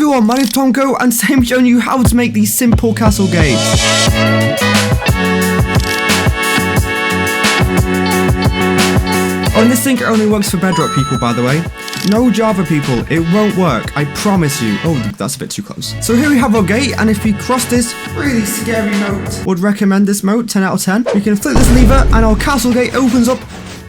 everyone, my name is Tomco and today I'm showing you how to make these simple castle gates. Oh, and this thing only works for Bedrock people, by the way. No Java people, it won't work, I promise you. Oh, that's a bit too close. So here we have our gate, and if we cross this really scary moat, would recommend this moat, 10 out of 10. We can flip this lever and our castle gate opens up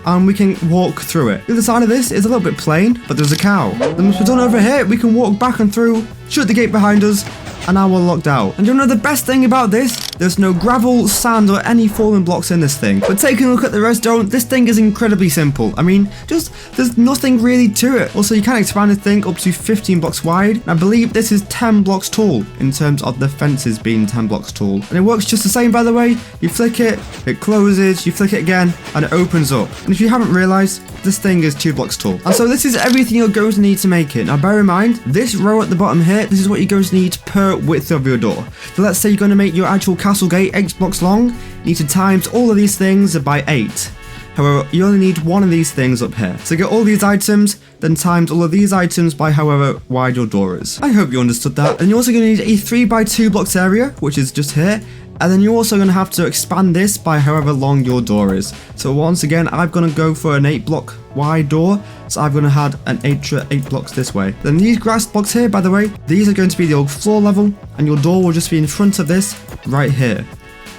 and we can walk through it. The other side of this is a little bit plain, but there's a cow. Then once we're done over here, we can walk back and through, shut the gate behind us, and now we're locked out. And you know the best thing about this? There's no gravel, sand, or any fallen blocks in this thing. But taking a look at the redstone, this thing is incredibly simple. I mean, there's nothing really to it. Also, you can expand this thing up to 15 blocks wide. And I believe this is 10 blocks tall in terms of the fences being 10 blocks tall. And it works just the same, by the way. You flick it closes, you flick it again, and it opens up. And if you haven't realized, this thing is 2 blocks tall. And so this is everything you're going to need to make it. Now bear in mind, this row at the bottom here, this is what you're going to need per width of your door. So let's say you're going to make your actual castle gate 8 blocks long. You need to times all of these things by 8. However, you only need one of these things up here. So get all these items, then times all of these items by however wide your door is. I hope you understood that. And you're also going to need a 3x2 blocks area, which is just here. And then you're also going to have to expand this by however long your door is. So once again, I'm going to go for an 8 block wide door. So I'm going to add an 8 blocks this way. Then these grass blocks here, by the way, these are going to be the old floor level. And your door will just be in front of this right here.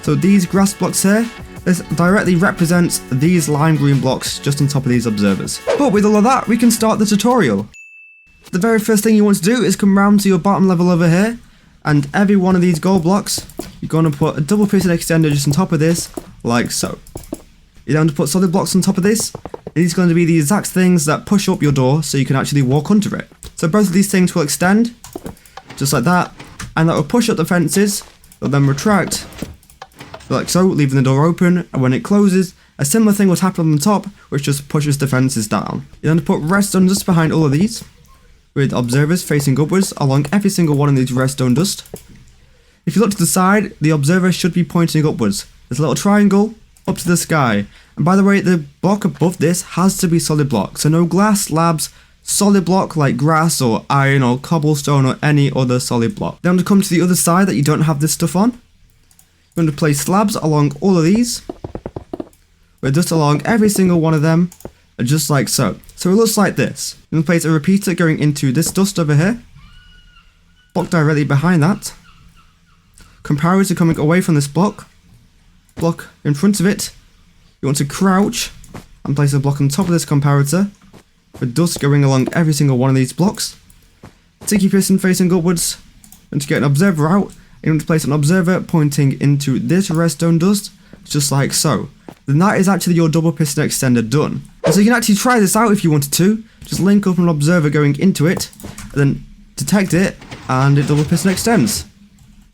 So these grass blocks here, this directly represents these lime green blocks just on top of these observers. But with all of that, we can start the tutorial. The very first thing you want to do is come round to your bottom level over here. And every one of these gold blocks, you're going to put a double piston extender just on top of this, like so. You're going to put solid blocks on top of this. These are going to be the exact things that push up your door so you can actually walk under it. So both of these things will extend, just like that, and that will push up the fences. They'll then retract, like so, leaving the door open, and when it closes, a similar thing will happen on the top, which just pushes the fences down. You're going to put redstone just behind all of these, with observers facing upwards along every single one of these redstone dust. If you look to the side, the observer should be pointing upwards. There's a little triangle up to the sky. And by the way, the block above this has to be solid block. So no glass, slabs, solid block like grass or iron or cobblestone or any other solid block. Then to come to the other side that you don't have this stuff on, you're going to place slabs along all of these. With dust along every single one of them, just like so. So it looks like this. You're going to place a repeater going into this dust over here. Block directly behind that. Comparator coming away from this block. Block in front of it. You want to crouch and place a block on top of this comparator. With dust going along every single one of these blocks. Sticky piston facing upwards. And to get an observer out, you want to place an observer pointing into this redstone dust. Just like so. Then that is actually your double piston extender done. And so you can actually try this out if you wanted to. Just link up an observer going into it, and then detect it, and it double piston extends.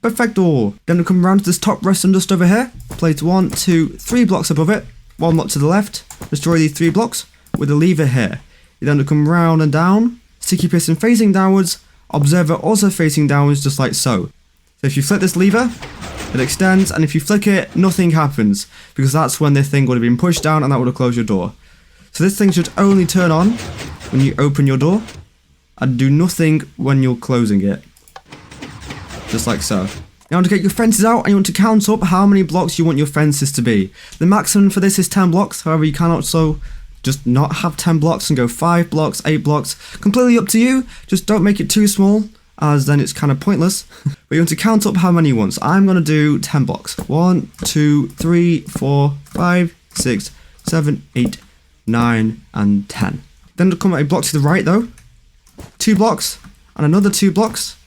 Perfecto. Then we'll come around to this top redstone dust over here. Place 1, 2, 3 blocks above it. 1 block to the left. Destroy these 3 blocks with a lever here. You then come round and down. Sticky piston facing downwards. Observer also facing downwards, just like so. So if you flip this lever, it extends, and if you flick it, nothing happens, because that's when this thing would have been pushed down and that would have closed your door. So this thing should only turn on when you open your door, and do nothing when you're closing it. Just like so. Now to get your fences out, and you want to count up how many blocks you want your fences to be. The maximum for this is 10 blocks, however you can also just not have 10 blocks and go 5 blocks, 8 blocks, completely up to you. Just don't make it too small, as then it's kind of pointless. But you want to count up how many you want. So I'm going to do 10 blocks. 1, 2, 3, 4, 5, 6, 7, 8, 9, and 10. Then to come a block to the right though. 2 blocks, and another 2 blocks.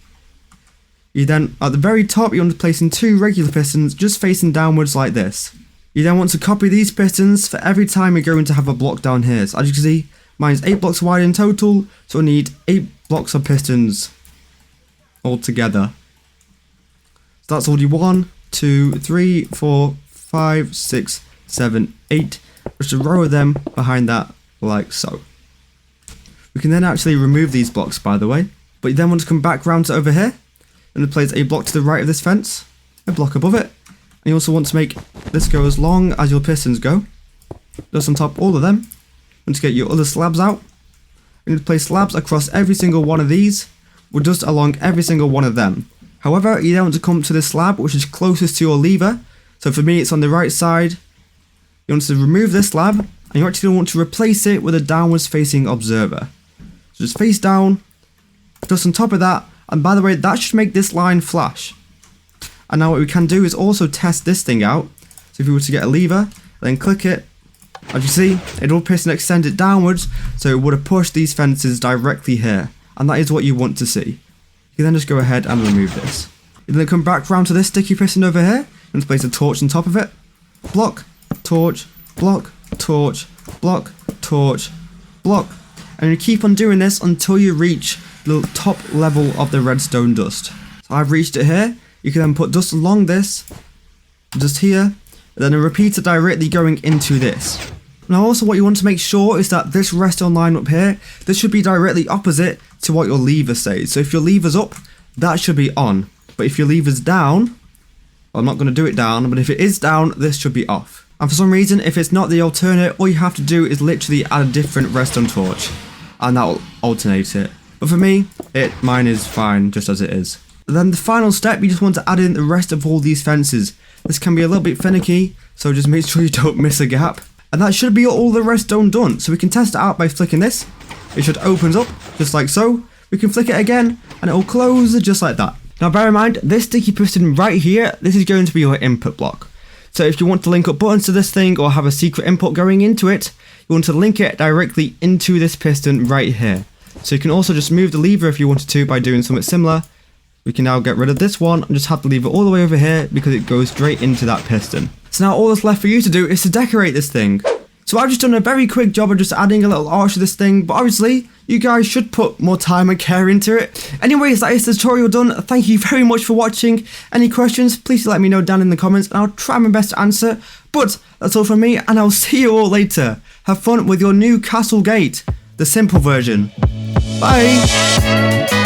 You then, at the very top, you want to place in 2 regular pistons just facing downwards like this. You then want to copy these pistons for every time you're going to have a block down here. So as you can see, mine's 8 blocks wide in total, so I need 8 blocks of pistons altogether. So that's already 1, 2, 3, 4, 5, 6, 7, 8. Just a row of them behind that, like so. We can then actually remove these blocks, by the way. But you then want to come back round to over here and place a block to the right of this fence, a block above it. And you also want to make this go as long as your pistons go. Just on top of all of them. And to get your other slabs out, you need to place slabs across every single one of these will just along every single one of them. However, you then want to come to the slab which is closest to your lever. So for me it's on the right side. You want to remove this slab and you actually want to replace it with a downwards facing observer. So just face down, just on top of that, and by the way that should make this line flash. And now what we can do is also test this thing out. So if we were to get a lever, then click it, as you see, it will piston extend it downwards, so it would have pushed these fences directly here. And that is what you want to see. You can then just go ahead and remove this. You then come back round to this sticky piston over here, and place a torch on top of it. Block, torch, block, torch, block, torch, block. And you keep on doing this until you reach the top level of the redstone dust. So I've reached it here. You can then put dust along this, just here, and then a repeater directly going into this. Now also what you want to make sure is that this redstone line up here, this should be directly opposite to what your lever says. So if your lever's up, that should be on. But if your lever's down, well, I'm not going to do it down, but if it is down, this should be off. And for some reason, if it's not the alternate, all you have to do is literally add a different redstone torch, and that will alternate it. But for me, mine is fine just as it is. And then the final step, you just want to add in the rest of all these fences. This can be a little bit finicky, so just make sure you don't miss a gap. And that should be all the redstone done. So we can test it out by flicking this. It should open up, just like so. We can flick it again, and it will close just like that. Now bear in mind, this sticky piston right here, this is going to be your input block. So if you want to link up buttons to this thing, or have a secret input going into it, you want to link it directly into this piston right here. So you can also just move the lever if you wanted to by doing something similar. We can now get rid of this one and just have the lever all the way over here because it goes straight into that piston. So now all that's left for you to do is to decorate this thing. So I've just done a very quick job of just adding a little arch to this thing, but obviously you guys should put more time and care into it. Anyways, that is the tutorial done. Thank you very much for watching. Any questions, please let me know down in the comments and I'll try my best to answer. But that's all from me and I'll see you all later. Have fun with your new castle gate, the simple version. Bye!